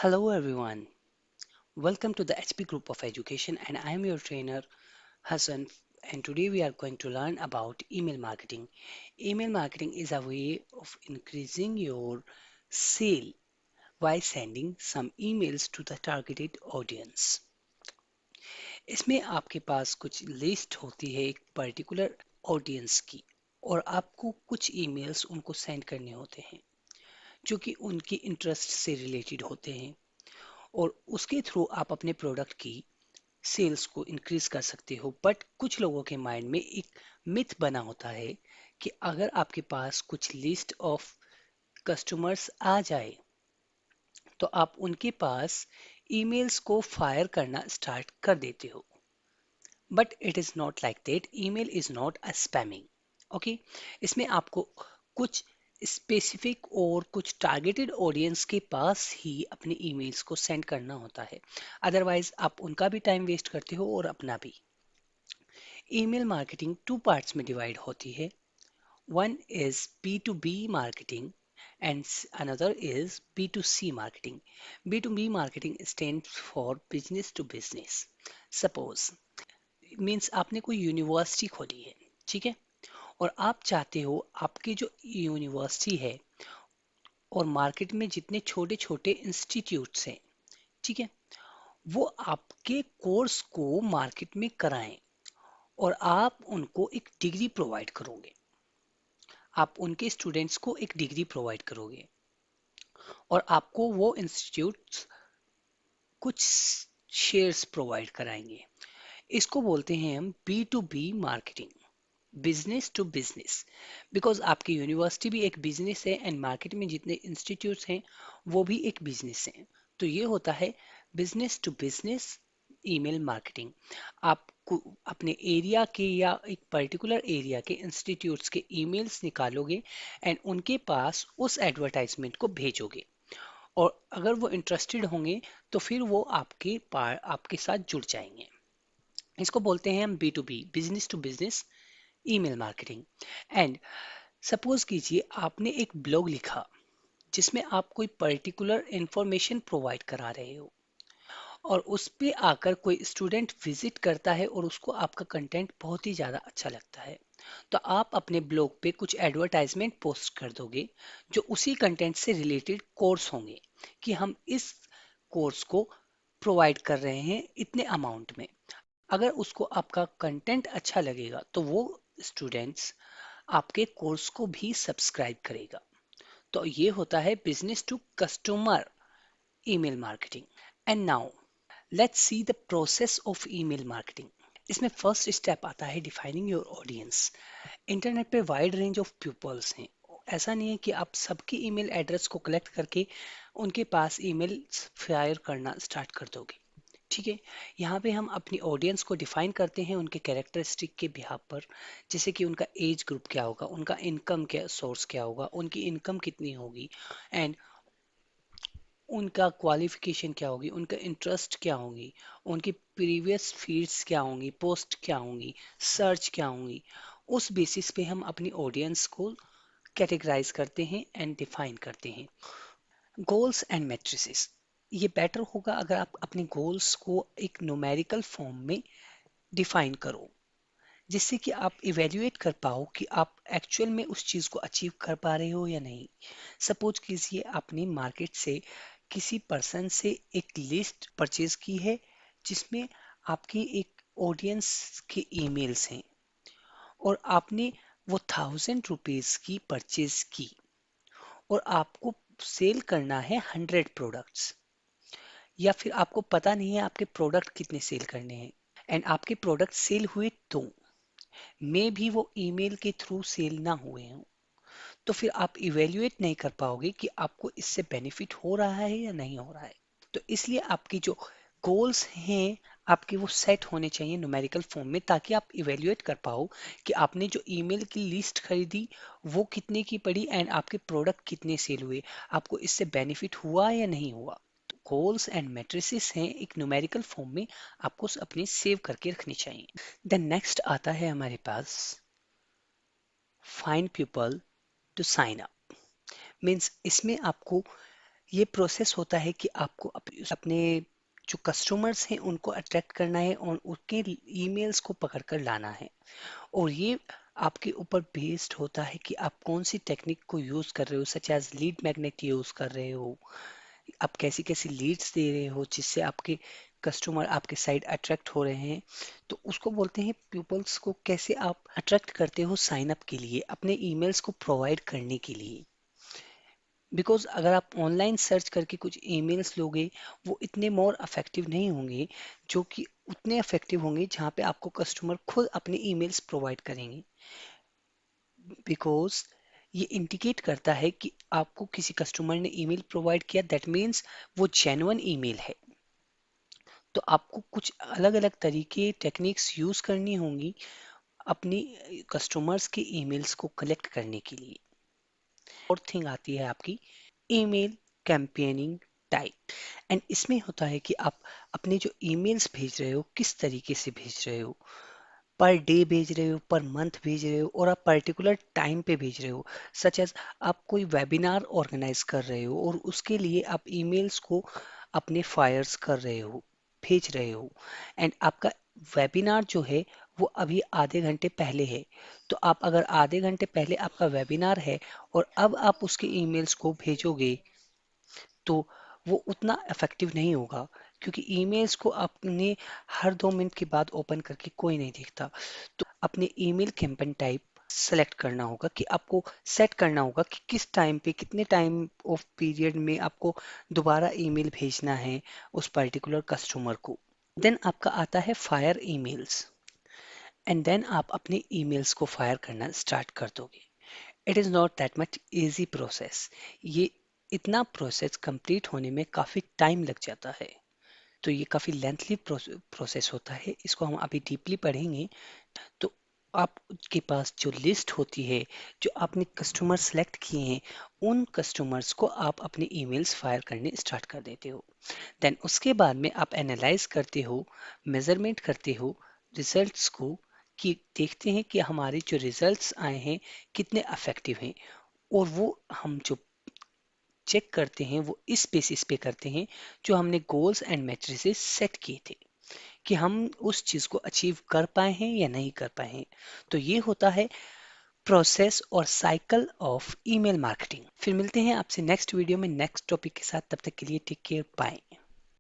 Hello everyone, welcome to the HP Group of Education and I am your trainer Hassan, and today we are going to learn about email marketing. Email marketing is a way of increasing your sale by sending some emails to the targeted audience. इसमें आपके पास कुछ list होती है एक particular audience की और आपको कुछ ईमेल्स उनको सेंड करने होते हैं जो कि उनकी इंटरेस्ट से रिलेटेड होते हैं और उसके थ्रू आप अपने प्रोडक्ट की सेल्स को इंक्रीज कर सकते हो। बट कुछ लोगों के माइंड में एक मिथ बना होता है कि अगर आपके पास कुछ लिस्ट ऑफ कस्टमर्स आ जाए तो आप उनके पास ईमेल्स को फायर करना स्टार्ट कर देते हो। But it is not like that, email is not a spamming. Okay, इसमें आपको कुछ स्पेसिफिक और कुछ टारगेटेड ऑडियंस के पास ही अपने ईमेल्स को सेंड करना होता है, अदरवाइज आप उनका भी टाइम वेस्ट करते हो और अपना भी। ईमेल मार्केटिंग टू पार्ट्स में डिवाइड होती है। One is B2B marketing and another is B2C marketing. B2B marketing stands for business to business. Suppose means आपने कोई यूनिवर्सिटी खोली है, ठीक है, और आप चाहते हो आपकी जो यूनिवर्सिटी है और मार्केट में जितने छोटे छोटे इंस्टीट्यूट्स हैं, ठीक है, वो आपके कोर्स को मार्केट में कराएं और आप उनको एक डिग्री प्रोवाइड करोगे। आप उनके स्टूडेंट्स को एक डिग्री प्रोवाइड करोगे और आपको वो इंस्टीट्यूट कुछ शेयर्स प्रोवाइड कराएंगे। इसको बोलते हैं हम B2B marketing, business to business. Because आपकी यूनिवर्सिटी भी एक बिजनेस है एंड मार्केट में जितने इंस्टीट्यूट्स हैं वो भी एक बिजनेस है। तो ये होता है business to business email marketing. आप अपने एरिया के या एक पर्टिकुलर एरिया के इंस्टीट्यूट्स के ईमेल्स निकालोगे एंड उनके पास उस एडवर्टाइजमेंट को भेजोगे और अगर वो इंटरेस्टेड होंगे तो फिर वो आपके साथ जुड़ जाएंगे। इसको बोलते हैं हम B2B, business to business email marketing. And suppose कीजिए आपने एक ब्लॉग लिखा जिसमें आप कोई पर्टिकुलर इंफॉर्मेशन प्रोवाइड करा रहे हो और उस पे आकर कोई स्टूडेंट विजिट करता है और उसको आपका कंटेंट बहुत ही ज़्यादा अच्छा लगता है, तो आप अपने ब्लॉग पे कुछ एडवर्टाइजमेंट पोस्ट कर दोगे जो उसी कंटेंट से रिलेटेड कोर्स होंगे कि हम इस कोर्स को प्रोवाइड कर रहे हैं इतने अमाउंट में। अगर उसको आपका कंटेंट अच्छा लगेगा तो वो स्टूडेंट्स आपके कोर्स को भी सब्सक्राइब करेगा। तो ये होता है business to customer email marketing. And now let's see the process of email marketing. इसमें फर्स्ट स्टेप आता है डिफाइनिंग योर ऑडियंस। इंटरनेट पे वाइड रेंज ऑफ पीपल्स हैं। ऐसा नहीं है कि आप सबके ईमेल एड्रेस को कलेक्ट करके उनके पास ईमेल फायर करना स्टार्ट कर दोगे, ठीक है। यहाँ पे हम अपनी ऑडियंस को डिफाइन करते हैं उनके कैरेक्टरिस्टिक के बिहाफ पर, जैसे कि उनका एज ग्रुप क्या होगा, उनका इनकम क्या सोर्स क्या होगा, उनकी इनकम कितनी होगी एंड उनका क्वालिफिकेशन क्या होगी, उनका इंटरेस्ट क्या होगी, उनकी प्रीवियस फील्ड्स क्या होंगी, पोस्ट क्या होंगी, सर्च क्या होंगी। उस बेसिस पे हम अपनी ऑडियंस को कैटेगराइज करते हैं एंड डिफाइन करते हैं। गोल्स एंड मैट्रिसेस, ये बेटर होगा अगर आप अपने गोल्स को एक न्यूमेरिकल फॉर्म में डिफाइन करो, जिससे कि आप इवेल्युएट कर पाओ कि आप एक्चुअल में उस चीज़ को अचीव कर पा रहे हो या नहीं। सपोज कीजिए आपने मार्केट से किसी पर्सन से एक लिस्ट परचेज की है जिसमें आपकी एक ऑडियंस के ईमेल्स हैं और आपने वो 1000 रुपीज की परचेज की और आपको सेल करना है 100 प्रोडक्ट्स, या फिर आपको पता नहीं है आपके प्रोडक्ट कितने सेल करने हैं एंड आपके प्रोडक्ट सेल हुए तो मे भी वो ईमेल के थ्रू सेल ना हुए हों, तो फिर आप इवेल्युएट नहीं कर पाओगे कि आपको इससे बेनिफिट हो रहा है या नहीं हो रहा है। तो इसलिए आपकी जो गोल्स हैं आपके वो सेट होने चाहिए न्यूमेरिकल फॉर्म में, ताकि आप इवेल्युएट कर पाओ कि आपने जो ईमेल की लिस्ट खरीदी वो कितने की पड़ी एंड आपके प्रोडक्ट कितने सेल हुए, आपको इससे बेनिफिट हुआ या नहीं हुआ। गोल्स एंड मैट्रिसेस हैं एक न्यूमेरिकल फॉर्म में, आपको अपने सेव करके रखनी चाहिए। देन नेक्स्ट आता है हमारे पास find people to sign up. Means इसमें आपको ये प्रोसेस होता है कि आपको अपने जो कस्टमर्स हैं उनको अट्रैक्ट करना है और उनके ईमेल्स को पकड़ कर लाना है। और ये आपके ऊपर बेस्ड होता है कि आप कौन सी टेक्निक को यूज कर रहे हो, such as lead magnet use कर रहे हो, आप कैसी कैसी लीड्स दे रहे हो जिससे आपके कस्टमर आपके साइड अट्रैक्ट हो रहे हैं। तो उसको बोलते हैं पीपल्स को कैसे आप अट्रैक्ट करते हो साइन अप के लिए, अपने ईमेल्स को प्रोवाइड करने के लिए। बिकॉज अगर आप ऑनलाइन सर्च करके कुछ ईमेल्स लोगे, वो इतने मोर अफेक्टिव नहीं होंगे जो कि उतने अफेक्टिव होंगे जहाँ पे आपको कस्टमर खुद अपने ईमेल्स प्रोवाइड करेंगे। बिकॉज ये इंडिकेट करता है कि आपको किसी कस्टमर ने ईमेल प्रोवाइड किया, दैट मीन्स वो जेन्युइन ईमेल है। तो आपको कुछ अलग अलग तरीके टेक्निक्स यूज करनी होंगी अपनी कस्टमर्स के ईमेल्स को कलेक्ट करने के लिए। और थिंग आती है आपकी ईमेल कैंपेनिंग टाइप। एंड इसमें होता है कि आप अपने जो ईमेल्स भेज रहे हो किस तरीके से भेज रहे हो, पर डे भेज रहे हो, पर मंथ भेज रहे हो, और आप पर्टिकुलर टाइम पे भेज रहे हो। सच एज आप कोई वेबिनार ऑर्गेनाइज कर रहे हो और उसके लिए आप ईमेल्स को अपने फायर्स कर रहे हो, भेज रहे हो, एंड आपका वेबिनार जो है वो अभी आधे घंटे पहले है। तो आप अगर आधे घंटे पहले आपका वेबिनार है और अब आप उसके ईमेल्स को भेजोगे तो वो उतना इफेक्टिव नहीं होगा, क्योंकि ईमेल्स को आपने हर 2 मिनट के बाद ओपन करके कोई नहीं देखता। तो अपने ईमेल कैंपेन टाइप सेलेक्ट करना होगा कि आपको सेट करना होगा कि किस टाइम पे कितने टाइम ऑफ पीरियड में आपको दोबारा ईमेल भेजना है उस पर्टिकुलर कस्टमर को। देन आपका आता है फायर ईमेल्स, एंड देन आप अपने ईमेल्स को फायर करना स्टार्ट कर दोगे। It is not that much easy process. ये इतना प्रोसेस कंप्लीट होने में काफ़ी टाइम लग जाता है। तो ये काफ़ी लेंथली प्रोसेस होता है, इसको हम अभी डीपली पढ़ेंगे। तो आपके पास जो लिस्ट होती है, जो आपने कस्टमर सेलेक्ट किए हैं, उन कस्टमर्स को आप अपने ईमेल्स फायर करने स्टार्ट कर देते हो। देन उसके बाद में आप एनालाइज करते हो, मेजरमेंट करते हो रिजल्ट्स को, कि देखते हैं कि हमारे जो रिजल्ट्स आए हैं कितने अफेक्टिव हैं। और वो हम जो चेक करते हैं वो इस बेसिस पे करते हैं जो हमने गोल्स एंड मैट्रिसेस सेट किए थे, कि हम उस चीज को अचीव कर पाए हैं या नहीं कर पाए हैं। तो ये होता है प्रोसेस और साइकिल ऑफ ईमेल मार्केटिंग। फिर मिलते हैं आपसे नेक्स्ट वीडियो में नेक्स्ट टॉपिक के साथ, तब तक के लिए टेक केयर, बाय।